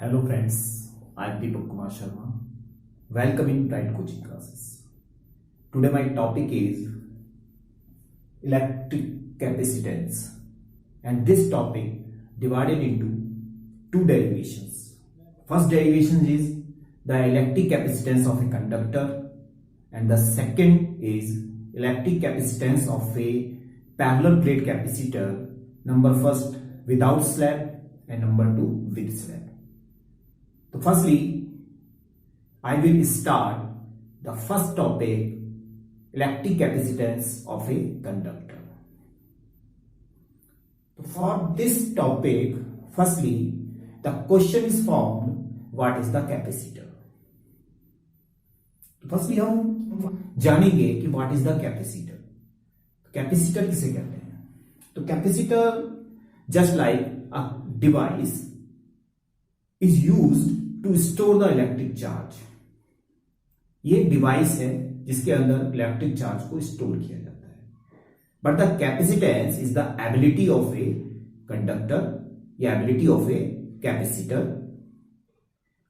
Hello friends, I am Deepak Kumar Sharma. Welcome in Bright Coaching Classes. Today my topic is electric capacitance, and this topic divided into two derivations. First derivation is the electric capacitance of a conductor, and the second is electric capacitance of a parallel plate capacitor. Number first without slab and number two with slab. So firstly, I will start the first topic, electric capacitance of a conductor. So for this topic, firstly, the question is formed, what is the capacitor? तो firstly हम जानेंगे कि what is the capacitor. Capacitor किसे कहते हैं? तो capacitor just like a device is used to store the electric charge. ये device है जिसके अंदर इलेक्ट्रिक चार्ज को स्टोर किया जाता है. But the capacitance is the ability of a conductor या ability of a capacitor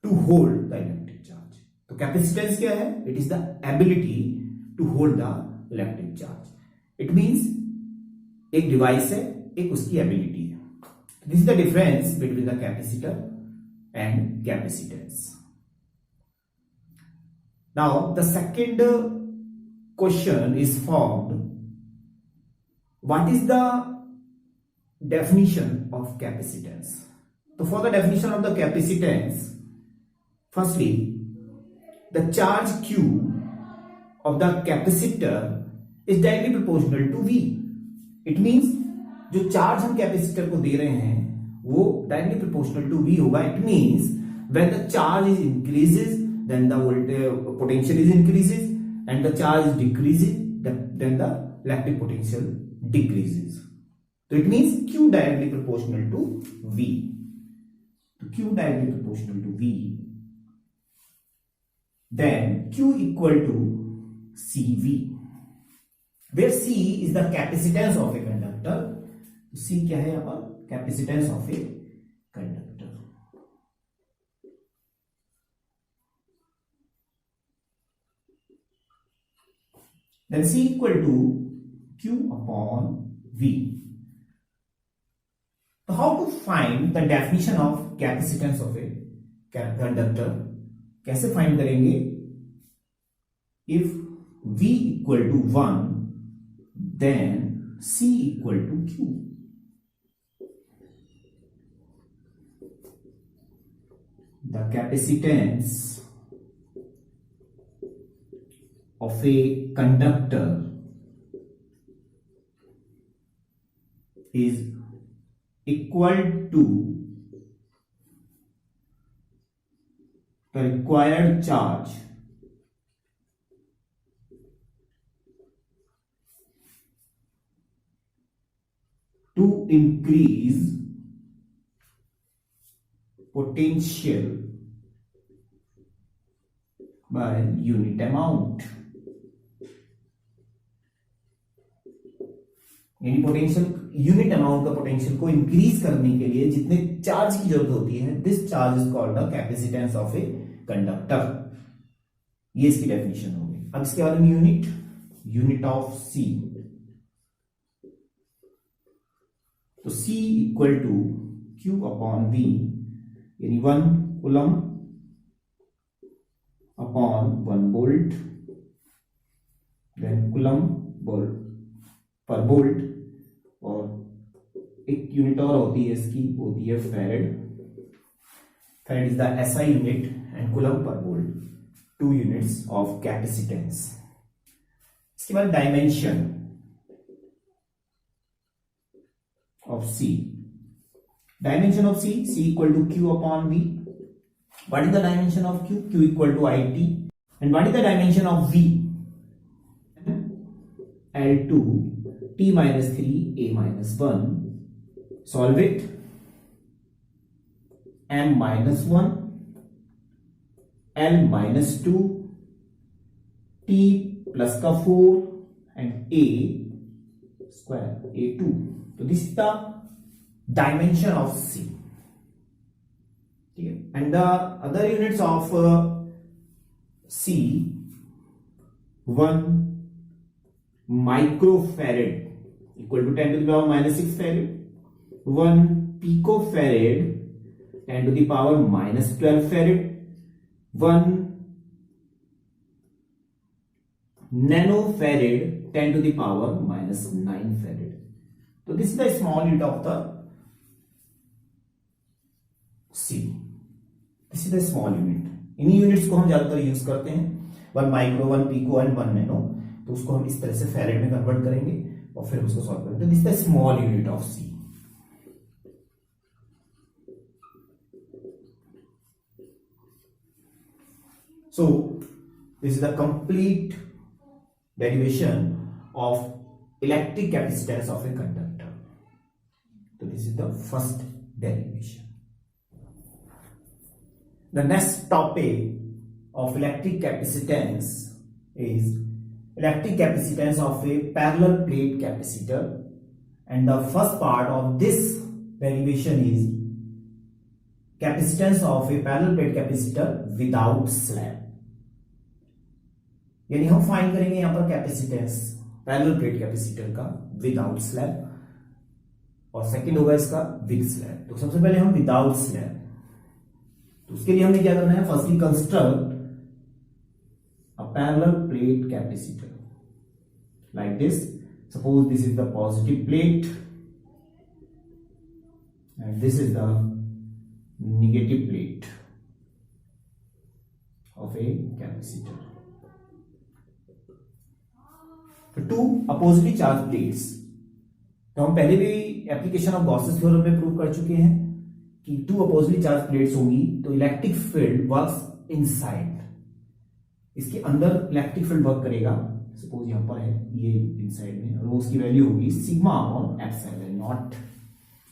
to hold the electric charge. तो कैपेसिटेंस क्या है? It is the ability to hold the electric charge. It means एक device है, एक उसकी ability है. This is the difference between the capacitor and capacitance. Now the second question is formed, what is the definition of capacitance? So for the definition of the capacitance, firstly, the charge Q of the capacitor is directly proportional to V. It means जो charge हम capacitor को दे रहे हैं वो directly proportional to V होगा. It means when the charge is increases, then the voltage potential is increases, and the charge decreases, then the electric potential decreases. So it means Q directly proportional to V. So Q directly proportional to V. Then Q equal to CV, where C is the capacitance of a conductor. C क्या है यहाँ पर? Capacitance of a conductor. Then C equal to Q upon V. So how to find the definition of capacitance of a conductor? कैसे find करेंगे? If V equal to 1, then C equal to Q. The capacitance of a conductor is equal to the required charge to increase potential by unit amount. यानी potential unit amount का potential को increase करने के लिए जितने charge की जरूरत होती है, this charge is called the capacitance of a conductor. ये इसकी डेफिनेशन होगी. अब इसके बाद में यूनिट ऑफ सी. तो C equal to Q upon V, यानी 1 coulomb upon 1 volt, then coulomb per volt, और एक यूनिट और होती है इसकी, होती है farad. Farad is the SI unit and coulomb per volt, 2 units of capacitance. इसके बाद dimension of C. Dimension of C equal to Q upon V. What is the dimension of Q? Q equal to I T. And what is the dimension of V? L2 T minus 3 A minus 1. Solve it. M minus 1 L minus 2 T plus का 4 and A square A2. So this is the dimension of C. ठीक है. And the other units of C, 1 microfarad equal to 10 to the power minus 6 farad, 1 picofarad 10 to the power minus 12 farad, 1 nanofarad 10 to the power minus 9 farad. So this is the small unit of the C. This is the small unit. इन्हीं units को हम ज्यादातर use करते हैं. 1 micro, 1 pico and 1 nano. तो उसको हम इस तरह से फैरेड में कन्वर्ट करेंगे और फिर उसको सॉल्व करेंगे. तो this is the small unit of C. So this is the complete derivation of electric capacitance of a conductor. So this is the first derivation. The next topic of electric capacitance is electric capacitance of a parallel plate capacitor, and the first part of this derivation is capacitance of a parallel plate capacitor without slab. यानी हम find करेंगे यहां पर capacitance parallel plate capacitor का without slab, और second होगा इसका with slab. तो सबसे पहले हम विदाउट स्लैब. तो उसके लिए हमें क्या करना है, firstly construct a parallel plate capacitor like this. Suppose this is the positive plate and this is the negative plate of a capacitor. Two oppositely charge plates. तो हम पहले भी एप्लीकेशन ऑफ गॉसेस थ्योरम में prove कर चुके हैं कि to oppositely charge plates होंगी तो इलेक्ट्रिक फील्ड वर्क्स इनसाइड. इसके अंदर इलेक्ट्रिक फील्ड वर्क करेगा. सपोज यहां पर है ये इनसाइड में, और उसकी वैल्यू होगी सिग्मा अपॉन एप्सिलॉन नॉट.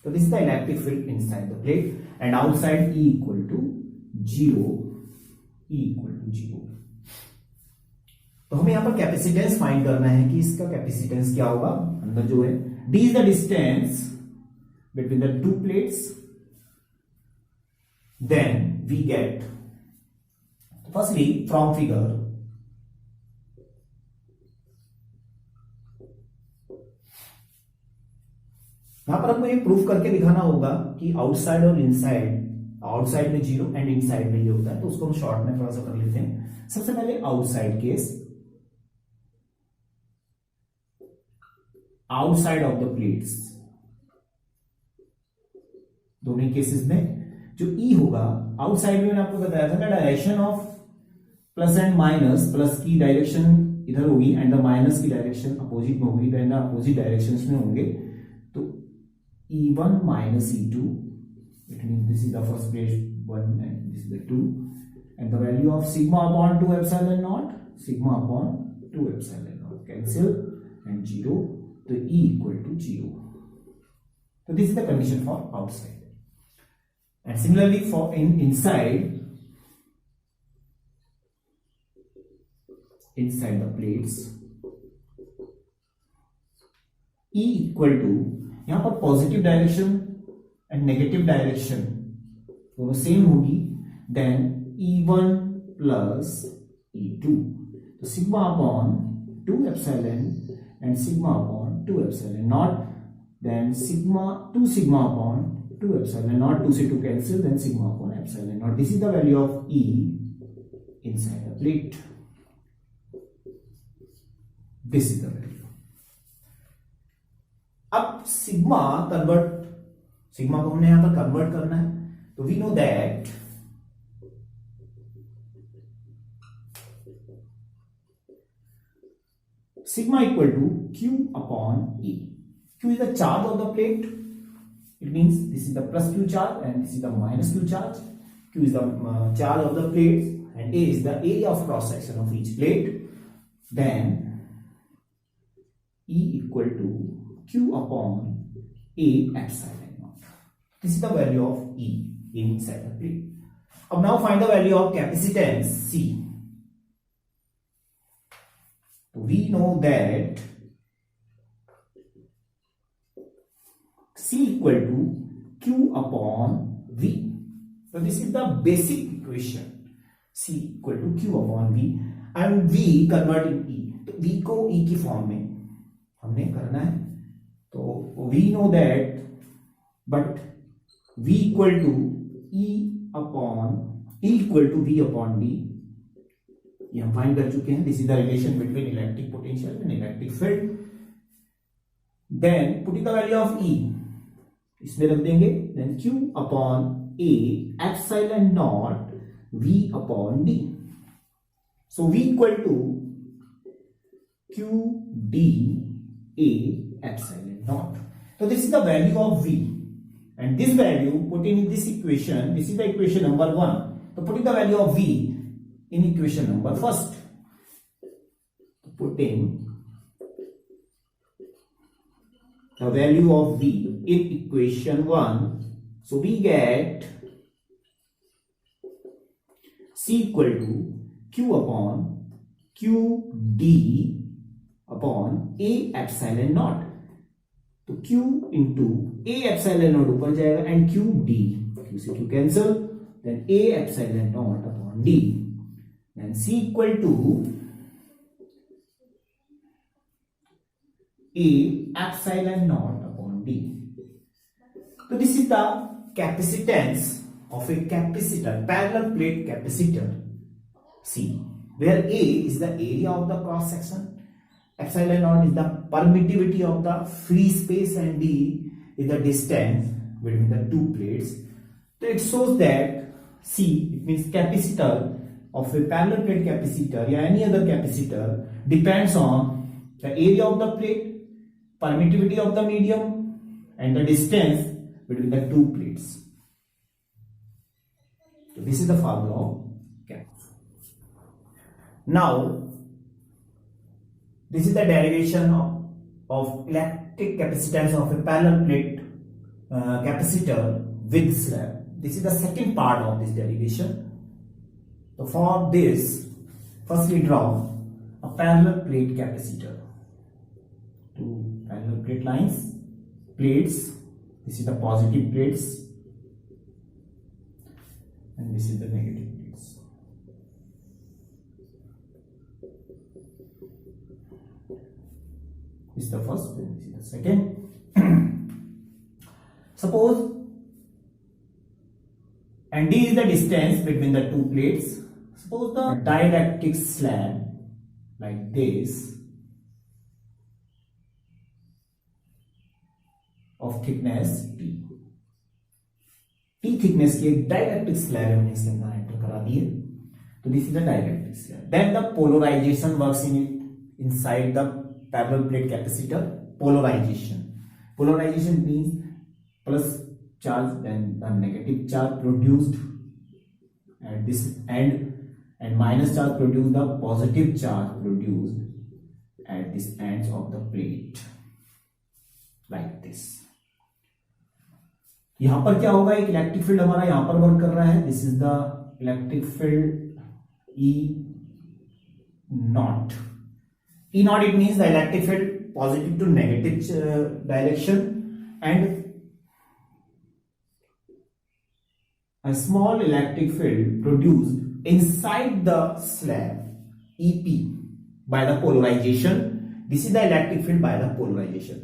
तो this is the electric field inside the plate and outside E equal to 0. E equal to 0. तो हमें यहां पर कैपेसिटेंस फाइंड करना है कि इसका कैपेसिटेंस क्या होगा. अंदर जो है D is the distance between the two plates. Then we get, firstly from figure, यहां पर हमको ये प्रूफ करके दिखाना होगा कि आउटसाइड और इनसाइड, आउटसाइड में 0 एंड इनसाइड में ये होता है. तो उसको हम शॉर्ट में थोड़ा सा कर लेते हैं. सबसे पहले outside case, outside of the plates. दोनों केसेस में जो E होगा आउटसाइड में, मैंने आपको बताया था ना direction of plus and minus. Plus की डायरेक्शन इधर होगी एंड द माइनस की डायरेक्शन अपोजिट में होगी. तो अपोजिट डायरेक्शंस में होंगे. तो E1 minus E2, it means this is the first plate 1 and this is the 2, and the value of sigma upon 2 epsilon not, sigma upon 2 epsilon not cancel and 0. तो E equal to 0. तो this is the condition for outside. And similarly for inside the plates, E equal to, यहां पर positive direction and negative direction दोनों same होगी. Then E1 plus E2. तो sigma upon 2 epsilon and sigma upon 2 epsilon naught. Then sigma 2 sigma upon 2 epsilon naught, 2 से 2 cancel, then sigma upon epsilon naught. This is the value of E inside the plate. This is the value. अब sigma को हमने यहां पर convert करना है. तो we know that sigma equal to Q upon E. Q is the charge of the plate. It means this is the plus Q charge and this is the minus Q charge. Q is the charge of the plates and A is the area of cross section of each plate. Then E equal to Q upon A epsilon naught. This is the value of E inside the plate. Now find the value of capacitance C. We know that C equal to Q upon V. तो this is the basic equation, C equal to Q upon V and V convert in E। तो V को E की form में हमने करना है। तो we know that, but V equal to E equal to V upon D, ये हम फाइंड कर चुके हैं। This is the relation between electric potential and electric field. Then putting the value of E इसमें रख देंगे, then Q upon A epsilon naught V upon D। So V equal to Q D A epsilon naught. So this is the value of V, and this value put in this equation, this is the equation number 1. So putting the value of V in equation number first, putting the value of V in equation 1, so we get C equal to Q upon Q D upon A epsilon naught। तो Q into A epsilon naught ऊपर जाएगा and Q D, Q से Q cancel, then A epsilon naught upon D, then C equal to A epsilon naught upon D। तो this is the capacitance of a capacitor, parallel plate capacitor C, where A is the area of the cross section, epsilon naught is the permittivity of the free space, and D is the distance between the two plates. So it shows that C, it means capacitor of a parallel plate capacitor or any other capacitor, depends on the area of the plate, permittivity of the medium, and the distance between the two plates. So this is the formula of capacitor. Now this is the derivation of electric capacitance of a parallel plate capacitor with slab. This is the second part of this derivation. So for this, first we draw a parallel plate capacitor. Two parallel plate lines, plates. This is the positive plates, and this is the negative plates. This is the first, and this is the second. Suppose, and D is the distance between the two plates. Suppose the dielectric slab like this of thickness T. T thickness की एक dielectric slab हमने इसके अंदर enter करा दी है। तो this is the dielectric slab. Then the polarization works in it, inside the parallel plate capacitor. Polarization means plus charge and the negative charge produced at this end, and minus charge produced the positive charge produced at this ends of the plate like this. यहां पर क्या होगा, एक electric field हमारा यहां पर work कर रहा है। This is the electric field E naught. E naught, it means the electric field positive to negative direction, and a small electric field produced inside the slab EP by the polarization. This is the electric field by the polarization.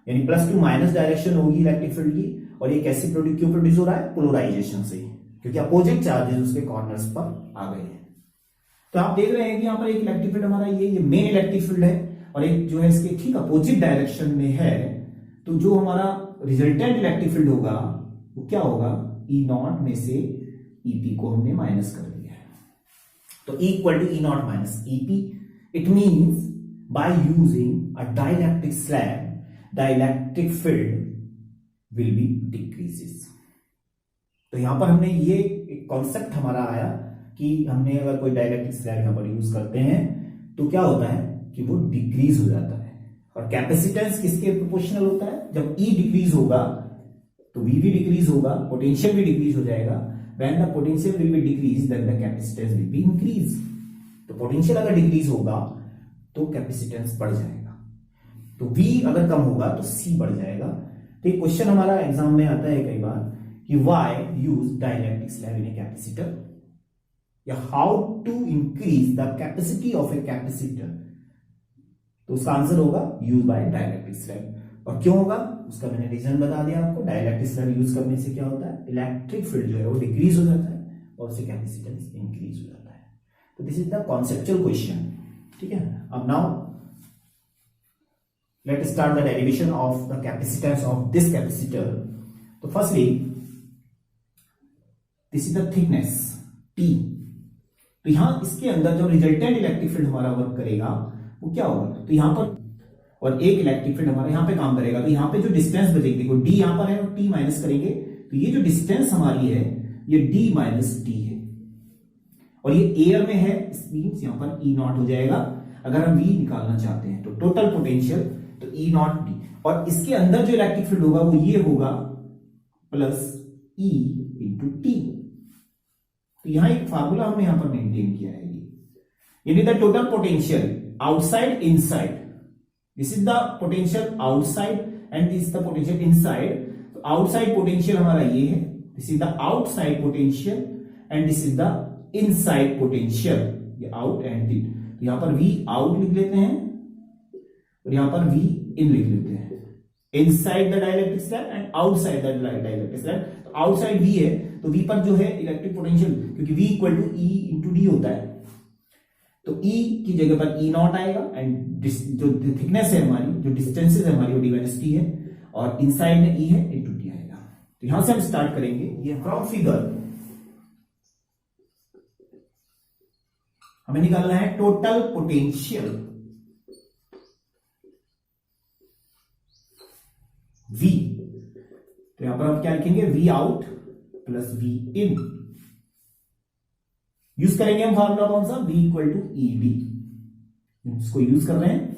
यानी plus two minus direction होगी electric field की, और ये कैसे क्यों produce हो रहा है, पोलराइजेशन से, क्योंकि अपोजिट चार्जेस उसके कॉर्नर्स पर आ गए हैं। तो आप देख रहे हैं कि यहाँ पर एक इलेक्ट्रिक फील्ड हमारा ये मेन इलेक्ट्रिक फील्ड है, और एक जो है इसके ठीक अपोजिट डायरेक्शन में है। तो जो हमारा रिजल्टेंट इलेक्ट्रिक फील्ड होगा वो क्या होगा, E नॉट में से EP को हमने माइनस कर दिया है। तो E equal to E naught minus EP, it means by using a dielectric slab the electric field will be decreases. तो यहां पर हमने ये एक कॉन्सेप्ट हमारा आया कि हमने अगर कोई डाइलेक्ट्रिक स्लैब यहां पर यूज करते हैं तो क्या होता है कि वो डिक्रीज हो जाता है। और कैपेसिटेंस किसके प्रोपोर्शनल होता है, जब E डिक्रीज होगा तो V भी डिक्रीज होगा, पोटेंशियल भी डिक्रीज हो जाएगा। When the potential will be decrease then the capacitance will be increase. तो पोटेंशियल अगर डिक्रीज होगा तो कैपेसिटेंस बढ़ जाएगा, तो V अगर कम होगा तो C बढ़ जाएगा। तो एक क्वेश्चन हमारा एग्जाम में आता है कई बार कि why use dielectric slab in a capacitor या how to increase the capacity of a capacitor, तो उसका आंसर होगा यूज बाय डाइलेक्ट्रिक स्लैब। और क्यों होगा उसका मैंने रीजन बता दिया आपको। डाइलेक्ट्रिक स्लैब यूज करने से क्या होता है, इलेक्ट्रिक फील्ड जो है वो डिक्रीज हो जाता है और उससे कैपेसिटेंस इंक्रीज हो जाता है। तो this is the conceptual question, ठीक है। अब now let us start the derivation of the capacitance of this capacitor. तो firstly this is the thickness T। तो यहां इसके अंदर जो रिजल्टेंट इलेक्ट्रिक फील्ड हमारा वर्क करेगा वो क्या होगा, तो यहां पर और एक इलेक्ट्रिक फील्ड हमारे यहां पे काम करेगा। तो यहां पे जो डिस्टेंस बचेगी, देखो डी यहां पर है और टी माइनस करेंगे, तो ये जो डिस्टेंस हमारी है ये डी माइनस टी है और ये एयर में है, मींस यहां पर ई नॉट हो जाएगा। अगर हम वी निकालना चाहते हैं तो टोटल पोटेंशियल तो ई नॉट डी, और इसके अंदर जो इलेक्ट्रिक फील्ड होगा वो ये होगा प्लस ई इंटू टी। तो यहां एक फार्मूला हमने यहां पर मेंटेन किया है, यानी the total potential outside inside, this is the potential outside and this is the potential inside. तो आउटसाइड पोटेंशियल हमारा ये है, this is the outside potential and this is the inside potential, ये आउट एंड इन। तो यहां पर we out लिख लेते हैं और यहां पर वी इन लिख लेते हैं, inside the dielectric slab and outside the dielectric slab. तो आउटसाइड वी है तो वी पर जो है इलेक्ट्रिक पोटेंशियल, क्योंकि V equal to E into D होता है, तो E की जगह पर E नॉट आएगा एंड जो थिकनेस है हमारी, जो डिस्टेंसेस है हमारी वो डी माइनस टी है और इनसाइड में E है इंटू टी आएगा। तो यहां से हम स्टार्ट करेंगे, ये फ्रॉम फिगर हमें निकालना है टोटल पोटेंशियल V। तो यहां पर हम क्या लिखेंगे, V out plus V in. Use करेंगे हम फार्मूला कौन सा, V equal to E D, इसको यूज कर रहे हैं।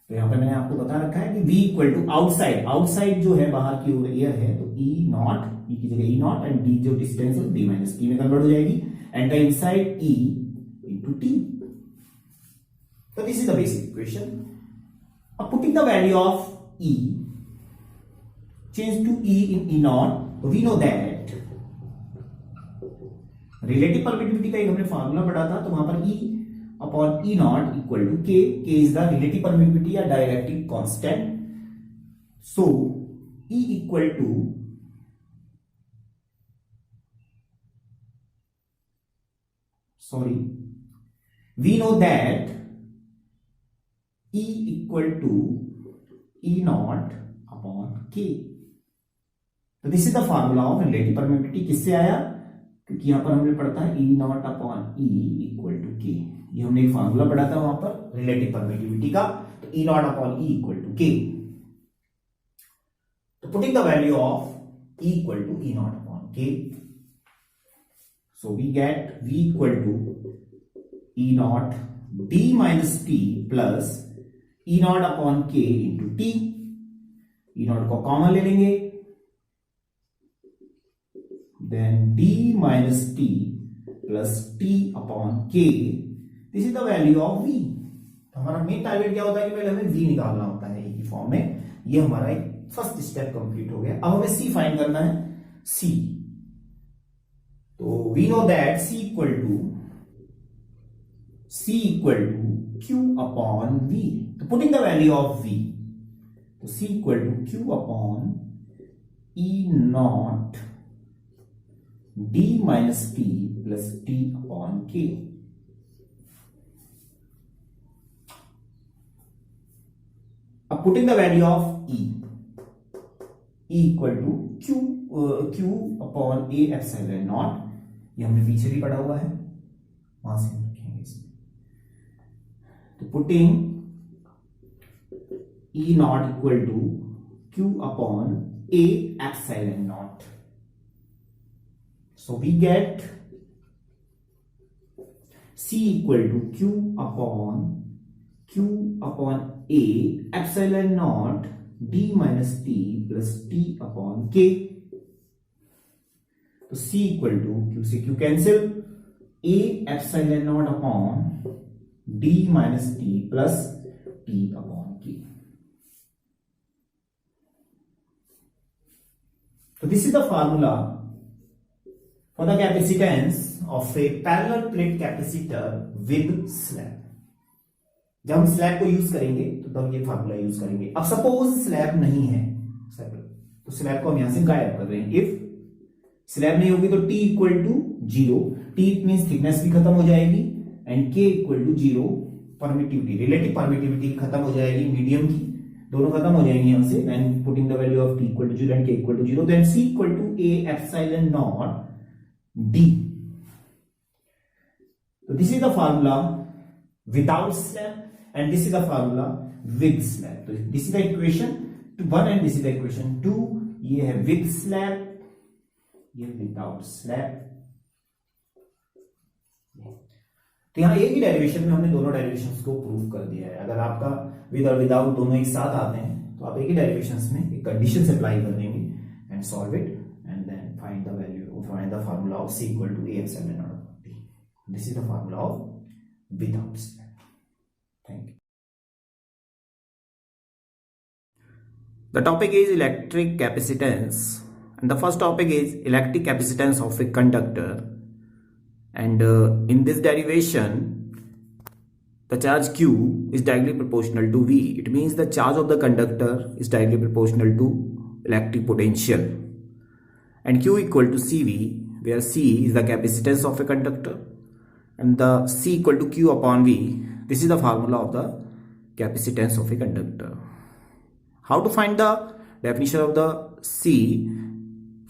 तो यहां पर मैंने आपको बता रखा है कि V equal to outside, outside जो है बाहर की ओर एयर है, तो E नॉट, E की जगह E नॉट एंड D जो डिस्टेंस है D माइनस टी में कन्वर्ट हो जाएगी and the inside E into T. तो this is the basic equation. अब putting the value of E, change to E in E naught, we know that relative permittivity का एक हमने formula पढ़ा था, तो वहां पर E upon E naught equal to K, K is the relative permittivity या dielectric constant. So E equal to we know that E equal to E naught upon K। तो this is the formula of relative permittivity. किससे आया, क्योंकि यहां पर हमने पढ़ा था E naught upon E equal to K, ये हमने एक फार्मूला पढ़ा था वहां पर रिलेटिव परमिटिविटी का, तो E naught upon E equal to K। तो putting the value of E equal to E naught upon K, so we get V equal to E naught D minus T plus E naught upon K into T। E naught को common ले लेंगे, then D minus T plus T upon K, this is the value of V। तो हमारा main target क्या होता है कि पहले हमें V निकालना होता है की फॉर्म में। ये हमारा एक फर्स्ट स्टेप कंप्लीट हो गया। अब हमें C फाइंड करना है, C। तो we know that C equal to Q upon V। तो putting the value of V, तो C equal to Q upon E naught D minus T plus T upon K। अब putting the value of E equal to Q upon A epsilon naught, ये हमने पीछे भी पढ़ा हुआ है, वहां से हम रखेंगे इसमें। तो putting E naught equal to Q upon A epsilon naught, so we get C equal to Q upon A epsilon naught D minus T plus T upon K। तो C इक्वल टू Q से Q cancel, A epsilon naught upon D minus T plus T upon K। तो this is the formula for the capacitance of a parallel plate capacitor with slab. जब हम slab को use करेंगे तो तब ये formula use करेंगे. अब सपोज स्लैब नहीं है तो स्लैब को हम यहां से गायब कर रहे हैं. इफ स्लैब नहीं होगी तो t equal to 0, t means thickness भी खत्म हो जाएगी and k equal to 0, permittivity relative permittivity खत्म हो जाएगी, मीडियम की दोनों खत्म हो जाएंगे यहां से. And putting the value of t equal to 0 and k equal to 0, then c equal to a epsilon naught d. So this is the formula without slab and this is the formula with slab. So this is the equation 1 and this is the equation 2. ये है with slab, ये without slab. तो यहां एक ही derivation में हमने दोनों derivations को प्रूव कर दिया है. अगर आपका विद और विदाउट दोनों एक साथ आते हैं तो आप एक ही डेरिवेशंस में एक कंडीशन अप्लाई कर देंगे and solve it and then find the value, find the formula of c equal to a epsilon naught d. This is the formula of without slab. Thank you. The topic is electric capacitance, and the first topic is electric capacitance of a conductor. And in this derivation, the charge q is directly proportional to v. It means the charge of the conductor is directly proportional to electric potential. And q equal to cv, where c is the capacitance of a conductor and the c equal to q upon v. This is the formula of the capacitance of a conductor. How to find the definition of the c,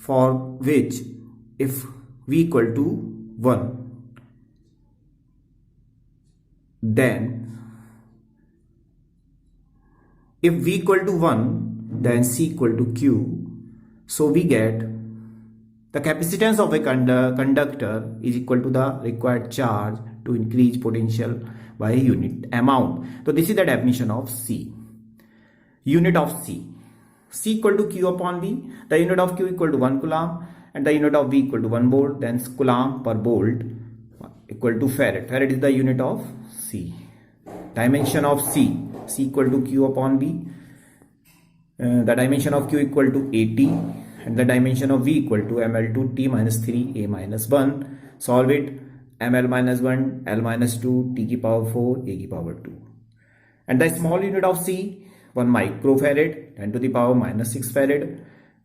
for which if v equal to 1, then if v equal to 1 then c equal to q. So we get the capacitance of a conductor is equal to the required charge to increase potential by a unit amount. So this is the definition of C. Unit of C. C equal to Q upon V. The unit of Q equal to 1 coulomb and the unit of V equal to 1 volt. Then coulomb per volt equal to farad. Farad is the unit of C. Dimension of C. C equal to Q upon V. The dimension of Q equal to 80. And the dimension of V equal to ml2 t minus 3 a minus 1. Solve it. ml minus 1 l minus 2 t की power 4 a की power 2. And the small unit of C, 1 microfarad 10 to the power minus 6 farad,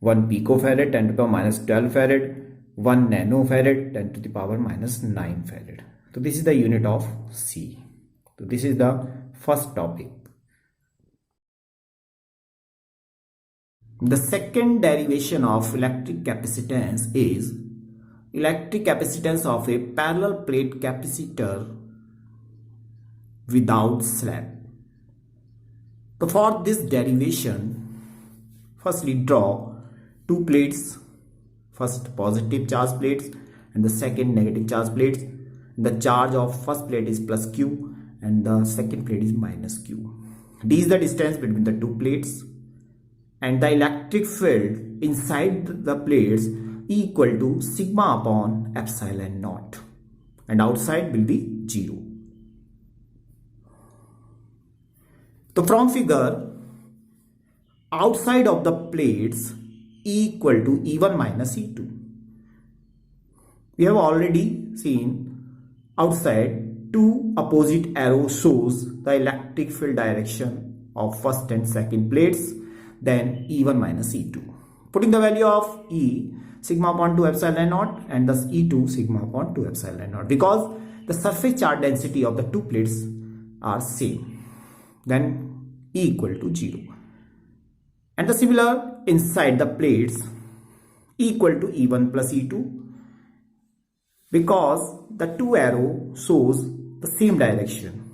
1 picofarad 10 to the power minus 12 farad, 1 nanofarad 10 to the power minus 9 farad. So this is the unit of C. So this is the first topic. The second derivation of electric capacitance is electric capacitance of a parallel plate capacitor without slab. So for this derivation, firstly draw two plates, first positive charge plates and the second negative charge plates. The charge of first plate is plus q and the second plate is minus q. D is the distance between the two plates. And the electric field inside the plates equal to sigma upon epsilon naught, and outside will be 0. So from figure, outside of the plates equal to E1 minus E2. We have already seen outside two opposite arrows shows the electric field direction of first and second plates. Then E1 minus E2. Putting the value of E sigma upon 2 epsilon naught and thus E2 sigma upon 2 epsilon naught, because the surface charge density of the two plates are same. Then E equal to 0. And the similar inside the plates equal to E1 plus E2, because the two arrow shows the same direction.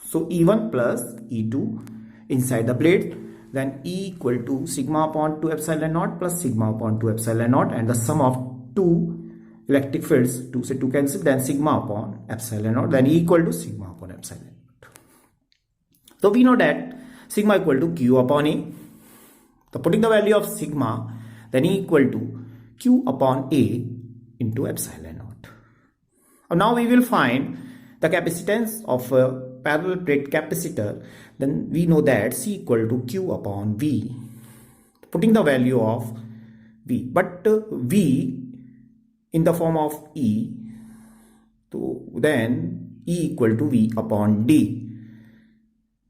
So E1 plus E2 inside the plate. Then E equal to sigma upon 2 epsilon naught plus sigma upon 2 epsilon naught, and the sum of two electric fields, 2 से 2 cancel, then sigma upon epsilon naught, then E equal to sigma upon epsilon naught. So we know that sigma equal to Q upon A. So putting the value of sigma, then E equal to Q upon A into epsilon naught. Now we will find the capacitance of a parallel plate capacitor. Then we know that C equal to Q upon V, putting the value of V. But V in the form of E. So then E equal to V upon D.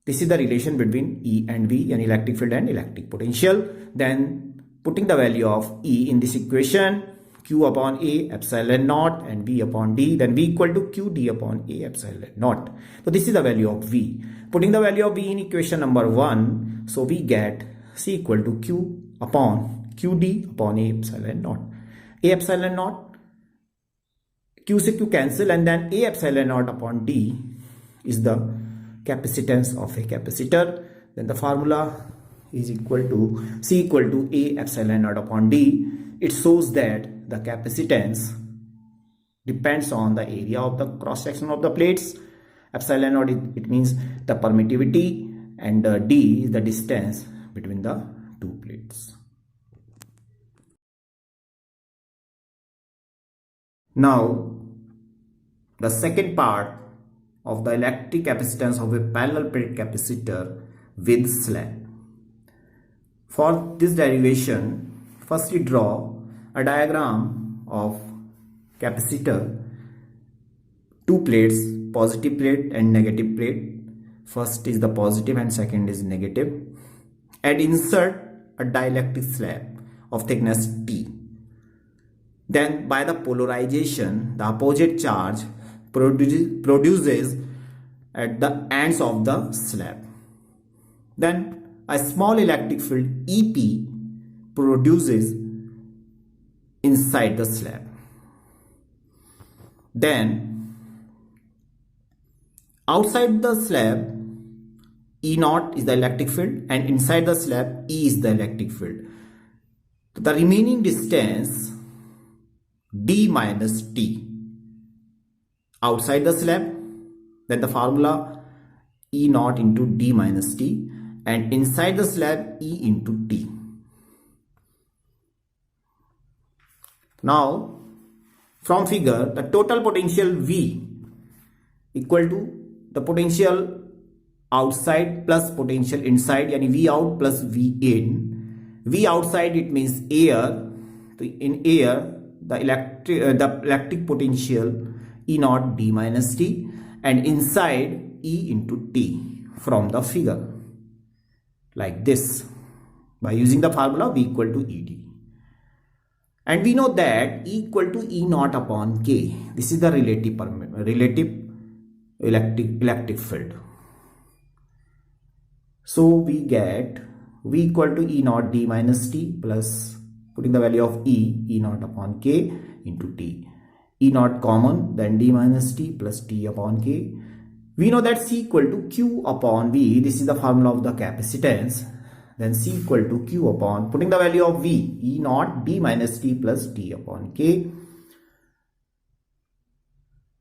This is the relation between E and V, an electric field and electric potential. Then putting the value of E in this equation, Q upon A epsilon naught and V upon D, then V equal to Q D upon A epsilon naught. So this is the value of V. Putting the value of V in equation number 1, so we get C equal to Q upon QD upon A epsilon naught. A epsilon naught, Q से Q cancel, and then A epsilon naught upon D is the capacitance of a capacitor. Then the formula is equal to C equal to A epsilon naught upon D. It shows that the capacitance depends on the area of the cross section of the plates. Epsilon naught, it means the permittivity, and D is the distance between the two plates. Now, the second part of the electric capacitance of a parallel plate capacitor with slab. For this derivation, firstly draw a diagram of capacitor, two plates, positive plate and negative plate. First is the positive and second is negative, and insert a dielectric slab of thickness T. Then by the polarization, the opposite charge produces at the ends of the slab. Then a small electric field EP produces inside the slab. Then outside the slab, E0 is the electric field, and inside the slab E is the electric field. So the remaining distance D minus T outside the slab, then the formula E0 into D minus T, and inside the slab E into T. Now from figure, the total potential V equal to the potential outside plus potential inside, yani V out plus V in. V outside, it means air. So in air, the electric potential E0 D minus T, and inside E into T from the figure, like this, by using the formula V equal to ED. And we know that E equal to E0 upon K. This is the relative electric field. So we get V equal to E0 D minus T plus, putting the value of E0 upon K into T. E0 common, then D minus T plus T upon K. We know that C equal to Q upon V. This is the formula of the capacitance. Then C equal to Q upon, putting the value of V, E0 D minus T plus T upon K.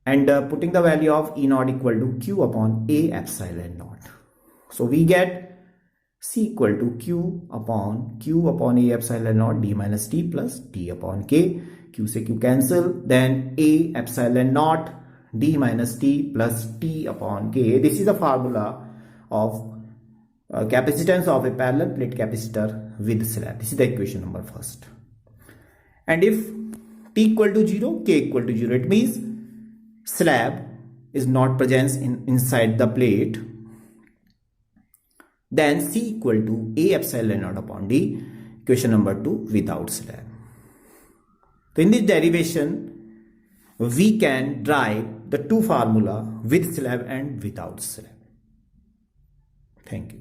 And putting the value of E0 equal to Q upon A epsilon naught. So we get C equal to Q upon A epsilon naught D minus T plus T upon K. Q से Q cancel, then A epsilon naught D minus T plus T upon K. This is the formula of capacitance of a parallel plate capacitor with slab. This is the equation number first. And if T equal to 0, K equal to 0, it means slab is not present inside the plate. Then C equal to A epsilon naught upon D, equation number 2, without slab. So in this derivation, we can derive the two formula with slab and without slab. Thank you.